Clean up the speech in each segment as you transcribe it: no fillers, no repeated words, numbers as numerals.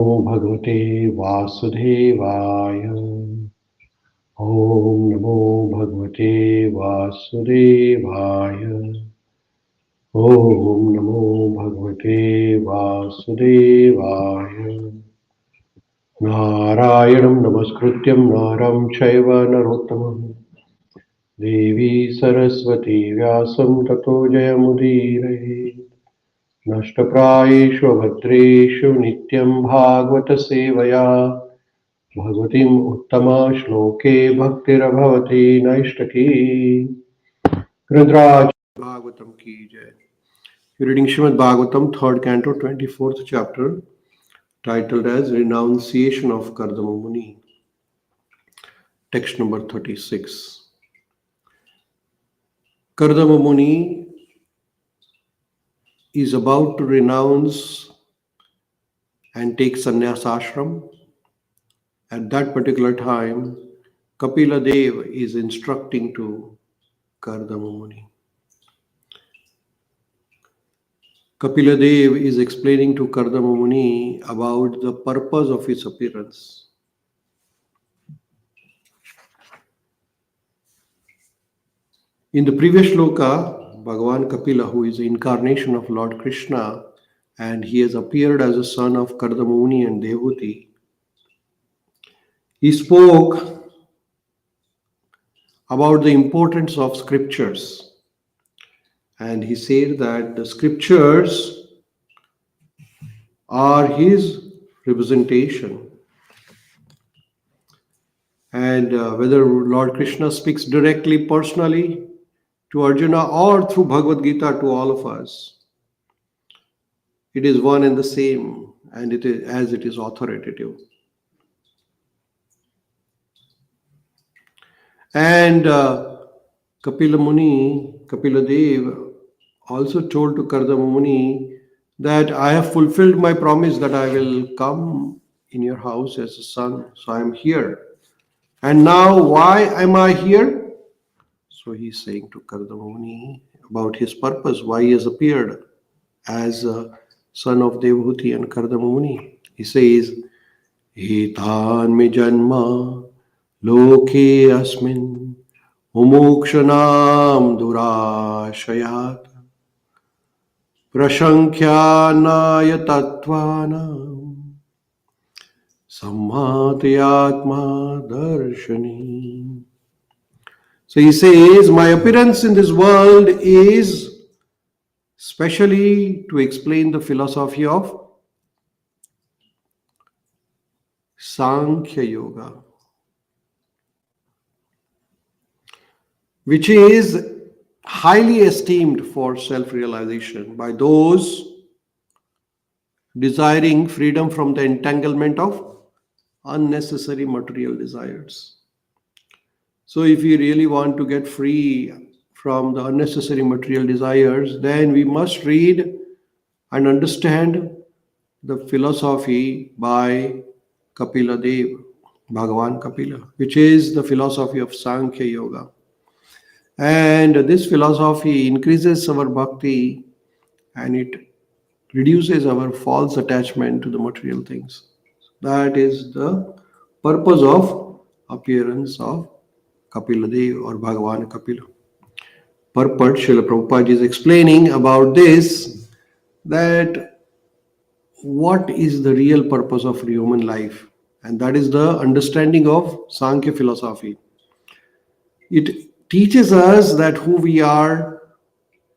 Om Bhagavate Vasudevaya. Om Namo Bhagavate Vasudevaya. Om Namo Bhagavate Vasudevaya. Narayanam Namaskrutyam Naram Chaiva Narottamam Devi Saraswati Vyasam Tato Jayamudire. Nashtaprayeshu Bhadreshu Nityam Bhagavata Sevaya Bhagavatim Uttama Shloke Bhaktirabhavati Naishtaki. Rudraj Bhagavatam Ki Jai. You're reading Śrīmad-Bhāgavatam, 3rd Canto, 24th chapter, titled as Renunciation of Kardama Muni. Text number 36. Kardama Muni is about to renounce and take sannyas ashram. At that particular time, Kapila-deva is instructing to Kardama Muni. Kapila-deva is explaining to Kardama Muni about the purpose of his appearance. In the previous shloka, Bhagavan Kapila, who is the incarnation of Lord Krishna, and he has appeared as a son of Kardama Muni and Devahuti, he spoke about the importance of scriptures. And he said that the scriptures are his representation. And whether Lord Krishna speaks directly, personally to Arjuna or through Bhagavad Gita to all of us, it is one and the same, and it is as it is authoritative. And Kapila-deva also told to Kardama Muni that I have fulfilled my promise that I will come in your house as a son, so I am here. And now why am I here? So he is saying to Kardama Muni about his purpose, why he has appeared as a son of Devahuti and Kardama Muni. He says, Hitan me janma loke asmin mumukṣūṇām durāśayāt praṣaṅkhya tattvānām ātma-darśana. So he says, my appearance in this world is specially to explain the philosophy of Sāṅkhya Yoga, which is highly esteemed for self-realization by those desiring freedom from the entanglement of unnecessary material desires. So if we really want to get free from the unnecessary material desires, then we must read and understand the philosophy by Kapila-deva, Bhagavan Kapila, which is the philosophy of Sāṅkhya Yoga. And this philosophy increases our bhakti and it reduces our false attachment to the material things. That is the purpose of appearance of Kapila-deva or Bhagavan Kapila. Purport, Srila Prabhupada is explaining about this, that what is the real purpose of human life, and that is the understanding of Sāṅkhya philosophy. It teaches us that who we are,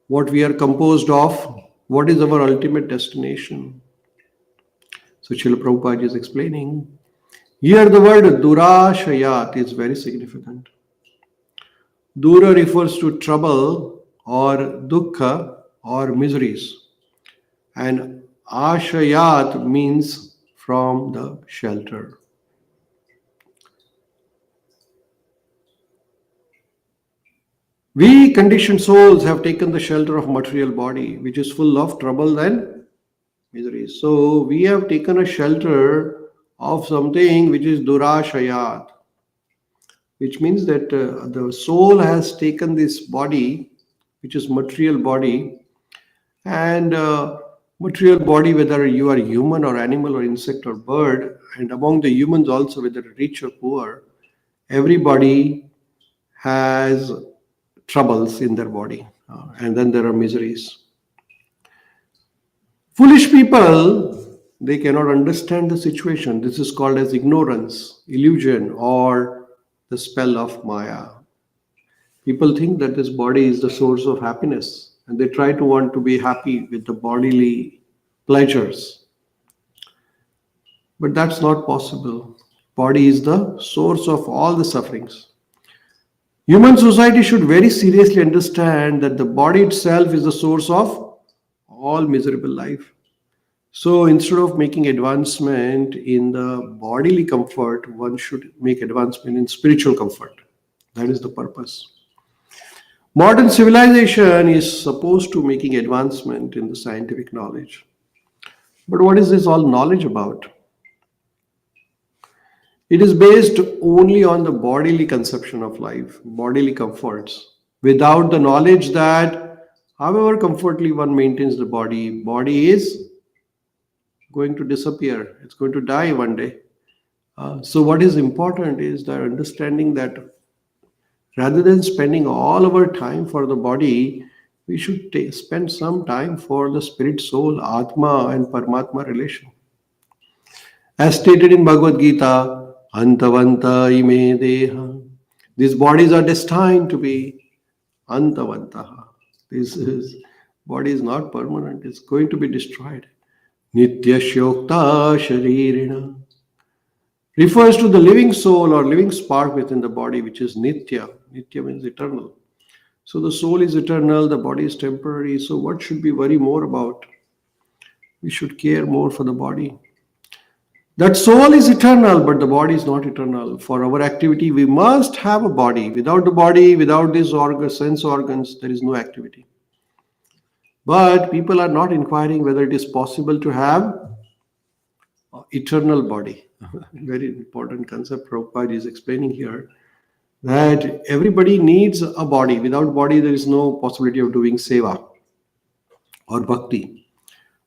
what we are composed of, what is our ultimate destination. So Srila Prabhupada is explaining. Here the word durāśayāt is very significant. Dura refers to trouble or dukkha or miseries. And āśayāt means from the shelter. We conditioned souls have taken the shelter of material body, which is full of trouble and miseries. So we have taken a shelter of something which is durāśayāt, which means that the soul has taken this body, which is material body, and material body, whether you are human or animal or insect or bird, and among the humans also, whether rich or poor, everybody has troubles in their body, and then there are miseries. Foolish people, they cannot understand the situation. This is called as ignorance, illusion, or the spell of Maya. People think that this body is the source of happiness, and they try to want to be happy with the bodily pleasures. But that's not possible. Body is the source of all the sufferings. Human society should very seriously understand that the body itself is the source of all miserable life. So instead of making advancement in the bodily comfort, one should make advancement in spiritual comfort. That is the purpose. Modern civilization is supposed to making advancement in the scientific knowledge. But what is this all knowledge about? It is based only on the bodily conception of life, bodily comforts, without the knowledge that however comfortably one maintains the body is going to disappear. It's going to die one day. So what is important is the understanding that rather than spending all our time for the body, we should spend some time for the spirit, soul, Atma and Paramatma relation. As stated in Bhagavad Gita, Antavanta ime deha. These bodies are destined to be Antavantaha. Body is not permanent, it's going to be destroyed. Nitya Shokta Sharirina refers to the living soul or living spark within the body, which is Nitya. Nitya means eternal. So the soul is eternal, the body is temporary. So what should we worry more about? We should care more for the body. That soul is eternal, but the body is not eternal. For our activity, we must have a body. Without the body, without these sense organs, there is no activity. But people are not inquiring whether it is possible to have eternal body. Very important concept Prabhupada is explaining here, that everybody needs a body. Without body, there is no possibility of doing seva or bhakti.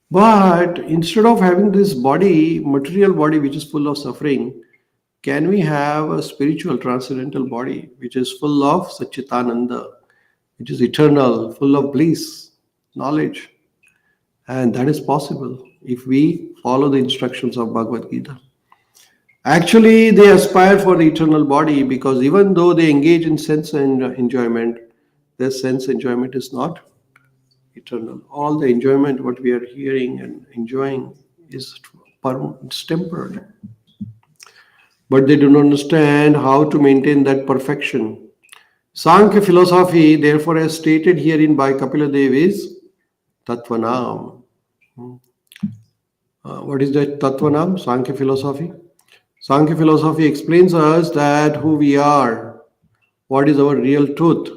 But instead of having this body, material body, which is full of suffering, can we have a spiritual transcendental body, which is full of Satchitananda, which is eternal, full of bliss, knowledge? And that is possible if we follow the instructions of Bhagavad Gita. Actually, they aspire for the eternal body because even though they engage in sense enjoyment, their sense enjoyment is not eternal. All the enjoyment, what we are hearing and enjoying, is temporary. But they do not understand how to maintain that perfection. Sāṅkhya philosophy, therefore, as stated herein by Kapila-deva, is tattvānām. What is that tattvānām? Sāṅkhya philosophy. Sāṅkhya philosophy explains us that who we are, what is our real truth.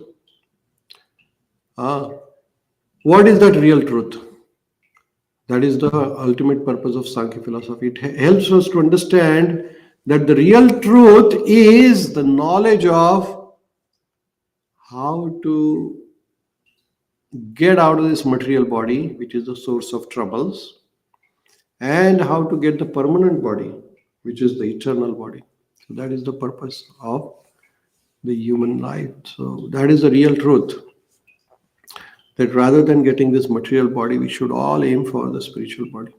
What is that real truth? That is the ultimate purpose of Sāṅkhya philosophy. It helps us to understand that the real truth is the knowledge of how to get out of this material body, which is the source of troubles, and how to get the permanent body, which is the eternal body. So that is the purpose of the human life. So that is the real truth. That rather than getting this material body, we should all aim for the spiritual body.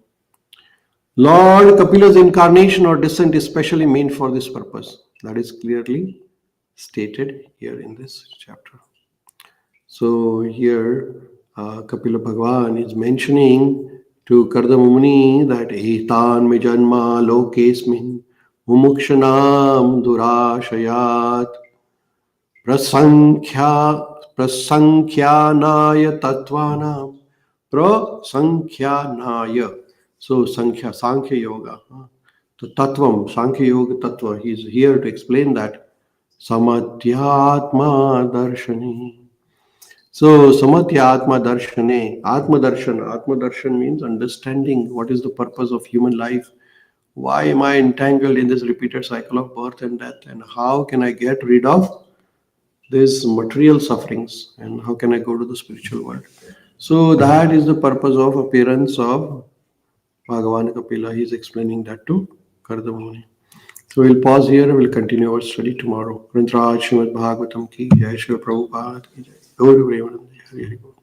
Lord Kapila's incarnation or descent is specially meant for this purpose. That is clearly stated here in this chapter. So here Kapila Bhagavan is mentioning to Kardama Muni that Etan me janma lokesmin mumukṣūṇām durāśayāt prasaṅkhyanāya tattvānām prasaṅkhyanāya. So Sāṅkhya yoga, the tattvam, Sāṅkhya yoga tattva, he is here to explain that ātma-darśana. So samatya ātma-darśana, ātma-darśana means understanding what is the purpose of human life. Why am I entangled in this repeated cycle of birth and death, and how can I get rid of these material sufferings, and how can I go to the spiritual world? So that is the purpose of appearance of Bhagavan Kapila. He is explaining that to Kardama Muni. So we'll pause here and we'll continue our study tomorrow. Śrīmad-Bhāgavatam ki jai, Śrīla Prabhupada ki jai. Gauri Premanande. Hari Hari Bol.